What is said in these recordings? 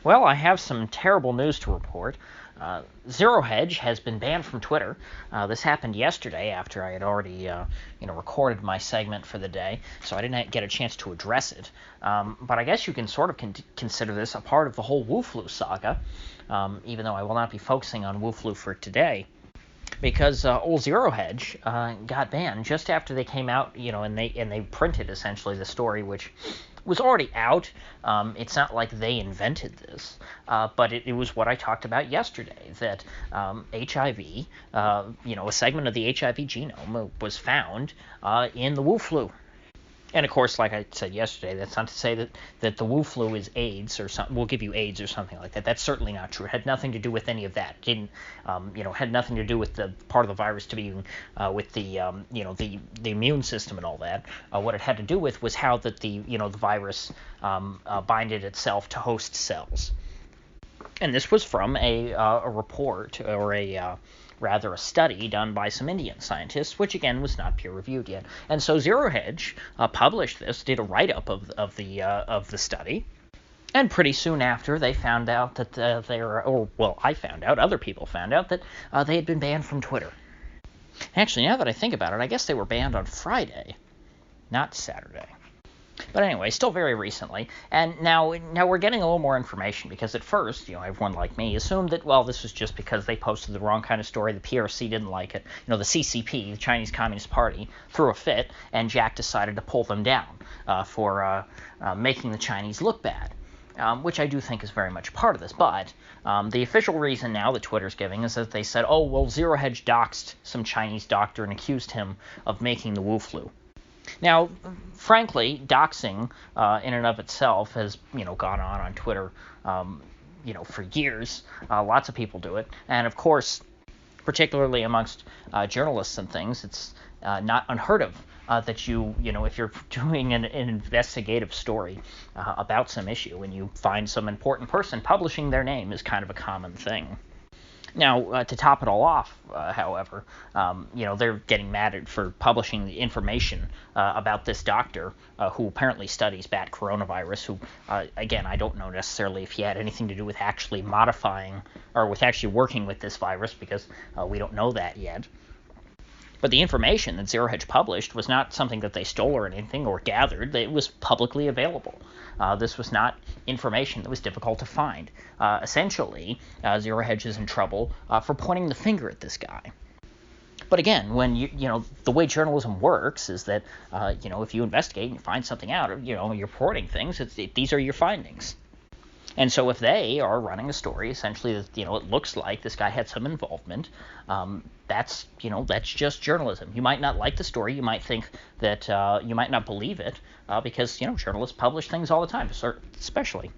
Well, I have some terrible news to report. ZeroHedge has been banned from Twitter. This happened yesterday after I had already, recorded my segment for the day, so I didn't get a chance to address it. But I guess you can sort of consider this a part of the whole Wu-Flu saga, even though I will not be focusing on Wu-Flu for today. Because old ZeroHedge got banned just after they came out, and they printed essentially the story, which was already out. It's not like they invented this, but it was what I talked about yesterday, that HIV, a segment of the HIV genome was found in the Wu flu. And of course, like I said yesterday, that's not to say that the Wu flu is AIDS or something. Will give you AIDS or something like that. That's certainly not true. It had nothing to do with any of that. It didn't, had nothing to do with the part of the virus to be with the immune system and all that. What it had to do with was how that the virus binded itself to host cells. And this was from a report, or rather a study done by some Indian scientists, which again was not peer-reviewed yet. And so ZeroHedge published this, did a write-up of the study, and pretty soon after they found out that I found out, other people found out that they had been banned from Twitter. Actually, now that I think about it, I guess they were banned on Friday, not Saturday. But anyway, still very recently, and now we're getting a little more information, because at first, everyone like me assumed that, well, this was just because they posted the wrong kind of story, the PRC didn't like it, the CCP, the Chinese Communist Party, threw a fit, and Jack decided to pull them down for making the Chinese look bad. Which I do think is very much part of this, but the official reason now that Twitter's giving is that they said, oh, well, ZeroHedge doxed some Chinese doctor and accused him of making the Wu flu. Now, frankly, doxing in and of itself has, gone on Twitter, for years. Lots of people do it. And, of course, particularly amongst journalists and things, it's not unheard of that if you're doing an investigative story about some issue and you find some important person, publishing their name is kind of a common thing. Now, to top it all off, however, they're getting mad for publishing the information about this doctor who apparently studies bat coronavirus, who, again, I don't know necessarily if he had anything to do with actually modifying or with actually working with this virus, because we don't know that yet. But the information that ZeroHedge published was not something that they stole or anything or gathered. It was publicly available. This was not information that was difficult to find. Essentially, ZeroHedge is in trouble for pointing the finger at this guy. But again, when the way journalism works is that if you investigate and you find something out, you're reporting things. These are your findings. And so if they are running a story, essentially, that it looks like this guy had some involvement, that's just journalism. You might not like the story. You might think that you might not believe it because journalists publish things all the time, especially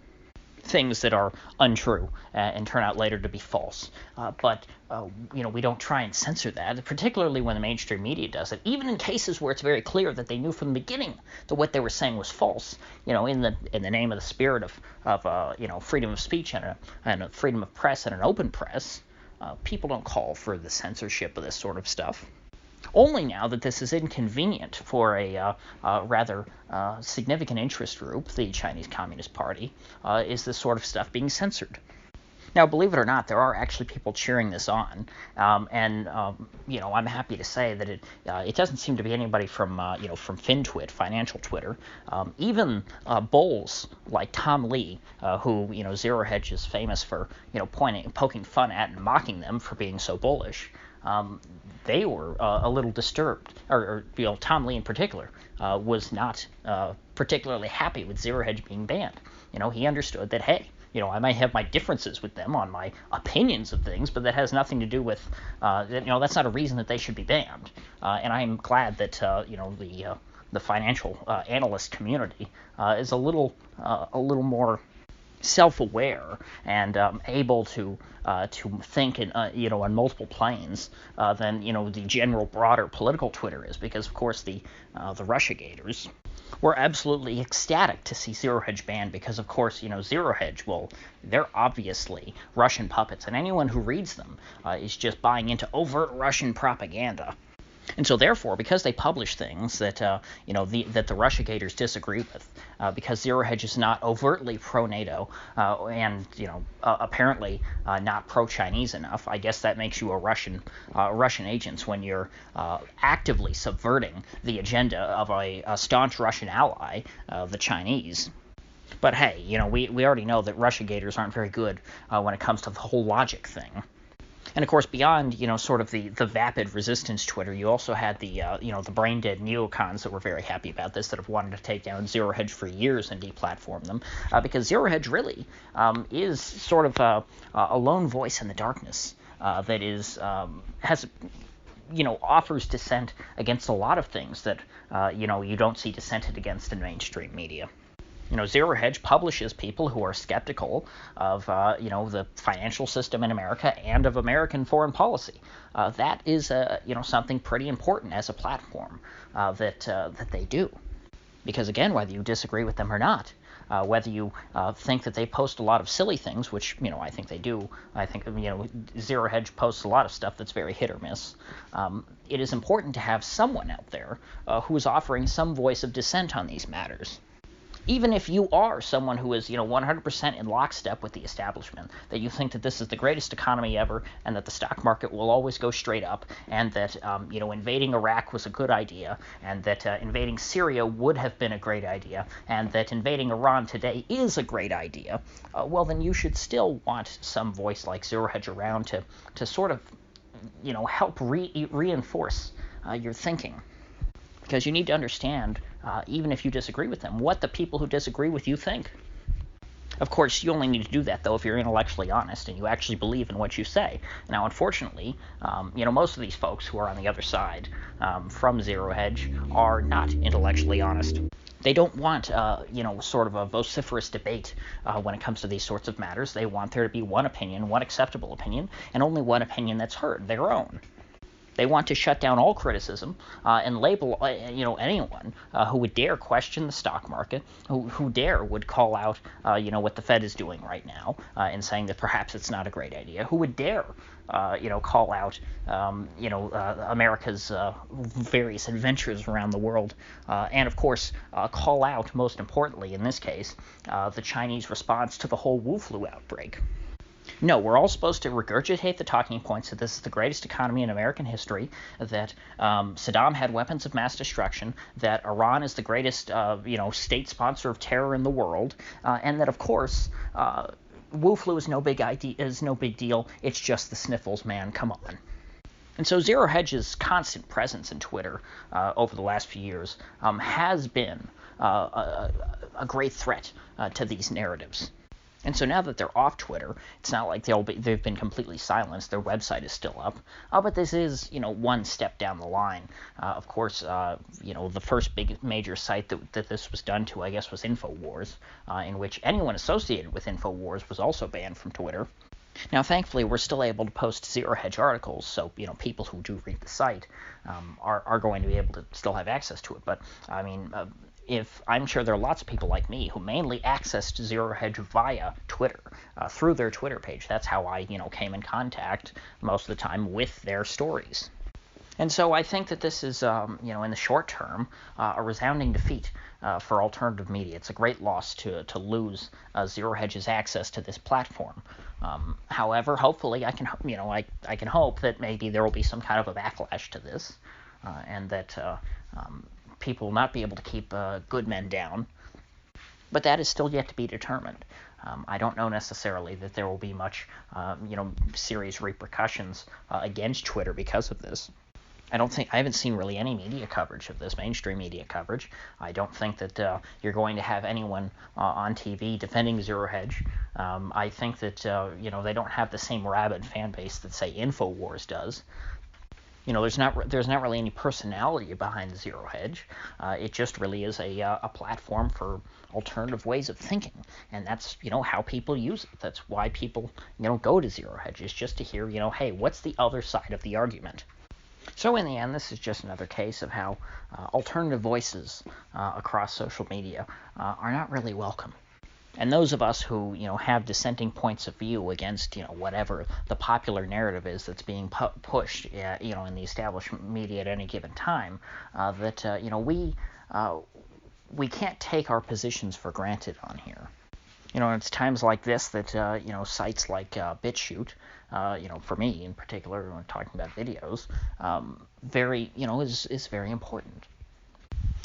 things that are untrue and turn out later to be false. But we don't try and censor that, particularly when the mainstream media does it. Even in cases where it's very clear that they knew from the beginning that what they were saying was false. In the name of the spirit of freedom of speech and a freedom of press and an open press, people don't call for the censorship of this sort of stuff. Only now that this is inconvenient for a rather significant interest group, the Chinese Communist Party, is this sort of stuff being censored. Now, believe it or not, there are actually people cheering this on, and I'm happy to say that it doesn't seem to be anybody from FinTwit, financial Twitter, even bulls like Tom Lee, who ZeroHedge is famous for poking fun at and mocking them for being so bullish. They were a little disturbed, or Tom Lee in particular was not particularly happy with ZeroHedge being banned. He understood that, hey, I might have my differences with them on my opinions of things, but that has nothing to do with, that's not a reason that they should be banned. And I'm glad that, the financial analyst community is a little more self-aware and able to think on multiple planes than the general broader political Twitter is, because of course the Russiagators were absolutely ecstatic to see ZeroHedge banned, because of course ZeroHedge, well, they're obviously Russian puppets, and anyone who reads them is just buying into overt Russian propaganda. And so, therefore, because they publish things that that the RussiaGators disagree with, because ZeroHedge is not overtly pro-NATO and apparently not pro-Chinese enough, I guess that makes you a Russian agent when you're actively subverting the agenda of a staunch Russian ally, the Chinese. But hey, we already know that RussiaGators aren't very good when it comes to the whole logic thing. And of course, beyond sort of the vapid resistance Twitter, you also had the the brain dead neocons that were very happy about this, that have wanted to take down ZeroHedge for years and deplatform them, because ZeroHedge really is sort of a lone voice in the darkness that is has offers dissent against a lot of things that you don't see dissented against in mainstream media. ZeroHedge publishes people who are skeptical of, the financial system in America and of American foreign policy. That is, something pretty important as a platform that they do. Because again, whether you disagree with them or not, whether you think that they post a lot of silly things, which I think they do. I think ZeroHedge posts a lot of stuff that's very hit or miss. It is important to have someone out there who is offering some voice of dissent on these matters. Even if you are someone who is, 100% in lockstep with the establishment, that you think that this is the greatest economy ever, and that the stock market will always go straight up, and that, invading Iraq was a good idea, and that invading Syria would have been a great idea, and that invading Iran today is a great idea, well, then you should still want some voice like ZeroHedge around to sort of, help reinforce your thinking. Because you need to understand, even if you disagree with them, what the people who disagree with you think. Of course, you only need to do that, though, if you're intellectually honest and you actually believe in what you say. Now, unfortunately, most of these folks who are on the other side from ZeroHedge are not intellectually honest. They don't want, sort of a vociferous debate when it comes to these sorts of matters. They want there to be one opinion, one acceptable opinion, and only one opinion that's heard, their own. They want to shut down all criticism and label, anyone who would dare question the stock market, who would call out, what the Fed is doing right now, and saying that perhaps it's not a great idea, who would dare, call out, America's various adventures around the world, and of course, call out, most importantly in this case, the Chinese response to the whole Wu flu outbreak. No, we're all supposed to regurgitate the talking points that this is the greatest economy in American history, that Saddam had weapons of mass destruction, that Iran is the greatest, state sponsor of terror in the world, and that, of course, Wu flu is no big deal. It's just the sniffles, man. Come on. And so ZeroHedge's constant presence in Twitter over the last few years has been a great threat to these narratives. And so now that they're off Twitter, it's not like they've been completely silenced. Their website is still up. But this is, one step down the line. Of course, the first big major site that this was done to, I guess, was InfoWars, in which anyone associated with InfoWars was also banned from Twitter. Now, thankfully, we're still able to post ZeroHedge articles, so, people who do read the site are going to be able to still have access to it. But, if I'm sure there are lots of people like me who mainly accessed ZeroHedge via Twitter, through their Twitter page. That's how I, came in contact most of the time with their stories. And so I think that this is, in the short term, a resounding defeat for alternative media. It's a great loss to lose ZeroHedge's access to this platform. However, hopefully, I can hope that maybe there will be some kind of a backlash to this, and that people will not be able to keep good men down. But that is still yet to be determined. I don't know necessarily that there will be much, serious repercussions against Twitter because of this. I haven't seen really any media coverage of this, mainstream media coverage. I don't think that you're going to have anyone on TV defending ZeroHedge. I think that, they don't have the same rabid fan base that, say, InfoWars does. There's not really any personality behind ZeroHedge. It just really is a platform for alternative ways of thinking, and that's how people use it. That's why people go to ZeroHedge, is just to hear hey, what's the other side of the argument? So in the end, this is just another case of how alternative voices across social media are not really welcome. And those of us who, have dissenting points of view against, whatever the popular narrative is that's being pushed, in the establishment media at any given time, we can't take our positions for granted on here. It's times like this that, sites like BitChute, for me in particular, when we're talking about videos, is very important.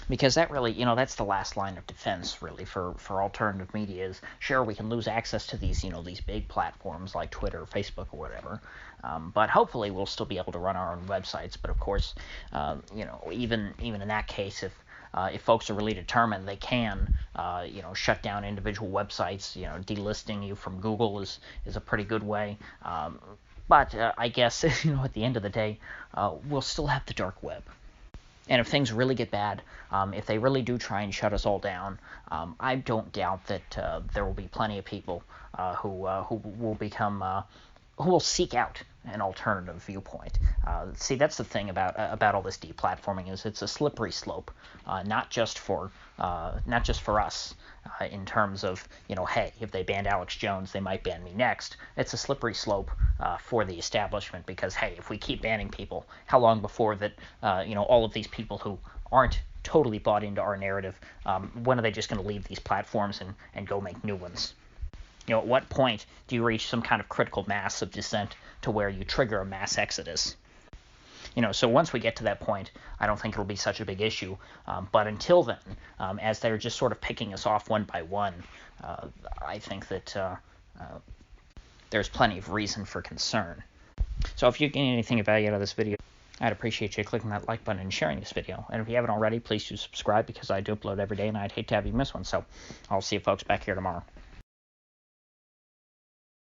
Because that really, that's the last line of defense, really, for alternative media is, sure, we can lose access to these, these big platforms like Twitter, Facebook, or whatever, but hopefully we'll still be able to run our own websites. But of course, even in that case, if folks are really determined, they can, shut down individual websites. Delisting you from Google is a pretty good way. But I guess, at the end of the day, we'll still have the dark web. And if things really get bad, if they really do try and shut us all down, I don't doubt that there will be plenty of people who will seek out an alternative viewpoint. See, that's the thing about all this deplatforming is it's a slippery slope, not just for us in terms of, hey, if they banned Alex Jones, they might ban me next. It's a slippery slope for the establishment because, hey, if we keep banning people, how long before that, all of these people who aren't totally bought into our narrative, when are they just going to leave these platforms and go make new ones? At what point do you reach some kind of critical mass of dissent to where you trigger a mass exodus? So once we get to that point, I don't think it'll be such a big issue. But until then, as they're just sort of picking us off one by one, I think that there's plenty of reason for concern. So if you gain anything of value out of this video, I'd appreciate you clicking that like button and sharing this video. And if you haven't already, please do subscribe because I do upload every day and I'd hate to have you miss one. So I'll see you folks back here tomorrow.